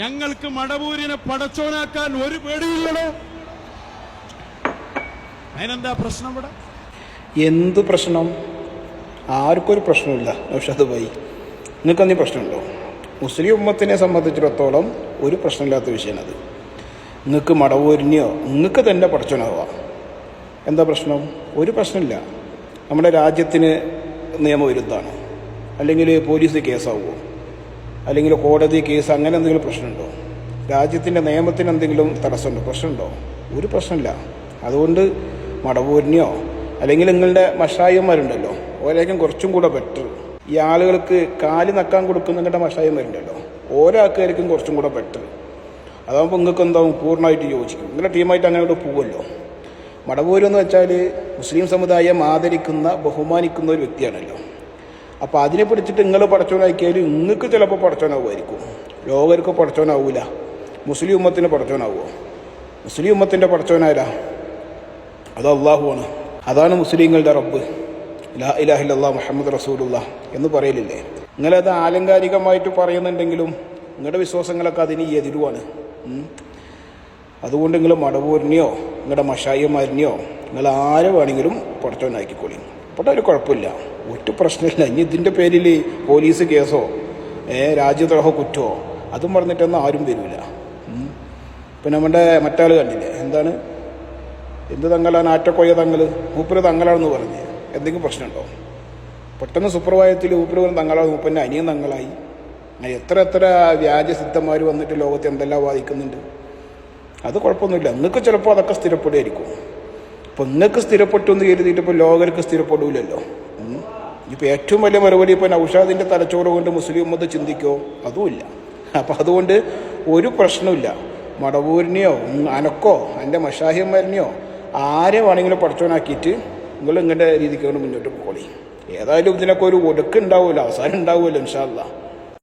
ഞങ്ങൾക്ക് മടവൂരിനെ പടച്ചോനാക്കാൻ ഒരു പേടിയില്ലടോ. അതിനെന്താ പ്രശ്നം? ഇവിടെ എന്ത് പ്രശ്നം? ആർക്കൊരു പ്രശ്നമില്ല. നൗഷാദ് ഭായി, നിങ്ങൾക്ക് എന്തെങ്കിലും പ്രശ്നമുണ്ടോ? മുസ്ലിം ഉമ്മത്തിനെ സംബന്ധിച്ചിടത്തോളം ഒരു പ്രശ്നമില്ലാത്ത വിഷയമാണ് അത്. നിങ്ങൾക്ക് മടവൂരിനെയോ നിങ്ങൾക്ക് തന്നെ പടച്ചോനാവാം. എന്താ പ്രശ്നം? ഒരു പ്രശ്നമില്ല. നമ്മുടെ രാജ്യത്തിന് നിയമവിരുദ്ധമാണ്, അല്ലെങ്കിൽ പോലീസ് കേസാവുമോ, അല്ലെങ്കിൽ കോടതി കേസ്, അങ്ങനെ എന്തെങ്കിലും പ്രശ്നമുണ്ടോ? രാജ്യത്തിൻ്റെ നിയമത്തിന് എന്തെങ്കിലും തടസ്സമുണ്ടോ? പ്രശ്നമുണ്ടോ? ഒരു പ്രശ്നമില്ല. അതുകൊണ്ട് മടവൂരിനെയോ അല്ലെങ്കിൽ നിങ്ങളുടെ മഷായന്മാരുണ്ടല്ലോ, ഓരേക്കും കുറച്ചും കൂടെ ബെറ്റർ. ഈ ആളുകൾക്ക് കാല് നക്കാൻ കൊടുക്കുന്ന നിങ്ങളുടെ മഷായന്മാരുണ്ടല്ലോ, ഓരോ ആൾക്കാർക്കും കുറച്ചും കൂടെ ബെറ്റർ. അതാകുമ്പോൾ നിങ്ങൾക്ക് എന്താവും, പൂർണ്ണമായിട്ട് യോജിക്കും. നിങ്ങളുടെ ടീമായിട്ട് അങ്ങനെ കൂടെ പോവുമല്ലോ. മടവൂരെന്ന് വെച്ചാൽ മുസ്ലിം സമുദായം ആദരിക്കുന്ന ബഹുമാനിക്കുന്ന ഒരു വ്യക്തിയാണല്ലോ. അപ്പോൾ അതിനെ പിടിച്ചിട്ട് നിങ്ങൾ പടച്ചോനാക്കിയാൽ നിങ്ങൾക്ക് ചിലപ്പോൾ പടച്ചോനാവുമായിരിക്കും, ലോകർക്ക് പടച്ചോനാവൂല. മുസ്ലിം ഉമ്മത്തിന് പടച്ചോനാവുമോ? മുസ്ലിം ഉമ്മത്തിൻ്റെ പടച്ചോനാരാ? അത് അള്ളാഹുവാണ്. അതാണ് മുസ്ലിങ്ങളുടെ റബ്ബ്. ലാ ഇലാഹ ഇല്ലല്ലാഹ് മുഹമ്മദ് റസൂലുള്ളാഹ് എന്ന് പറയലില്ലേ? നിങ്ങളത് ആലങ്കാരികമായിട്ട് പറയുന്നുണ്ടെങ്കിലും നിങ്ങളുടെ വിശ്വാസങ്ങളൊക്കെ അതിന് എതിരുവാണ്. അതുകൊണ്ട് നിങ്ങൾ മടവൂരിനെയോ നിങ്ങളുടെ മഷായിമാരിനെയോ നിങ്ങൾ ആരെ വേണമെങ്കിലും പടച്ചോനാക്കിക്കോളി. അപ്പോൾ ഒരു കുഴപ്പമില്ല, ഒറ്റ പ്രശ്നമില്ല. ഇനി ഇതിൻ്റെ പേരിൽ പോലീസ് കേസോ രാജ്യദ്രോഹ കുറ്റമോ അതും പറഞ്ഞിട്ടൊന്നും ആരും വരില്ല. ഇപ്പം നമ്മുടെ മറ്റാൾ കണ്ടില്ലേ, എന്താണ്, എന്ത് തങ്ങളാണ്, ആറ്റക്കൊയ്യ തങ്ങൾ, മൂപ്പര് തങ്ങളാണെന്ന് പറഞ്ഞ് എന്തെങ്കിലും പ്രശ്നമുണ്ടോ? പെട്ടെന്ന് സുപ്രഭാതത്തിൽ മൂപ്പര് പറഞ്ഞ് തങ്ങളാണ്, മൂപ്പൻ്റെ അനിയൻ തങ്ങളായി. അങ്ങനെ എത്ര വ്യാജസിദ്ധന്മാർ വന്നിട്ട് ലോകത്തെ എന്തെല്ലാം വാദിക്കുന്നുണ്ട്. അത് കുഴപ്പമൊന്നുമില്ല. നിങ്ങൾക്ക് ചിലപ്പോൾ അതൊക്കെ സ്ഥിരപ്പെടുമായിരിക്കും. അപ്പോൾ നിങ്ങൾക്ക് സ്ഥിരപ്പെട്ടു എന്ന് കരുതിയിട്ട് ഇപ്പോൾ ലോകർക്ക് സ്ഥിരപ്പെടില്ലല്ലോ. ഇപ്പോൾ ഏറ്റവും വലിയ മറുപടി ഇപ്പോൾ നൗഷാദിൻ്റെ തലച്ചോറ് കൊണ്ട് മുസ്ലിം ഉമ്മത്ത് ചിന്തിക്കോ? അതുമില്ല. അപ്പം അതുകൊണ്ട് ഒരു പ്രശ്നമില്ല. മടവൂരിനെയോ അനക്കോ എൻ്റെ മഷാഹിയന്മാരിനെയോ ആരെ വേണമെങ്കിലും പടച്ചോനാക്കിയിട്ട് നിങ്ങൾ ഇങ്ങനത്തെ രീതിക്ക് കൊണ്ട് മുന്നോട്ട് പോയിക്കോളി. ഏതായാലും ഇതിനൊക്കെ ഒരു ഒടുക്ക് ഉണ്ടാവുമല്ലോ, അവസാനം ഉണ്ടാവുമല്ലോ ഇൻഷാ അല്ലാഹ്.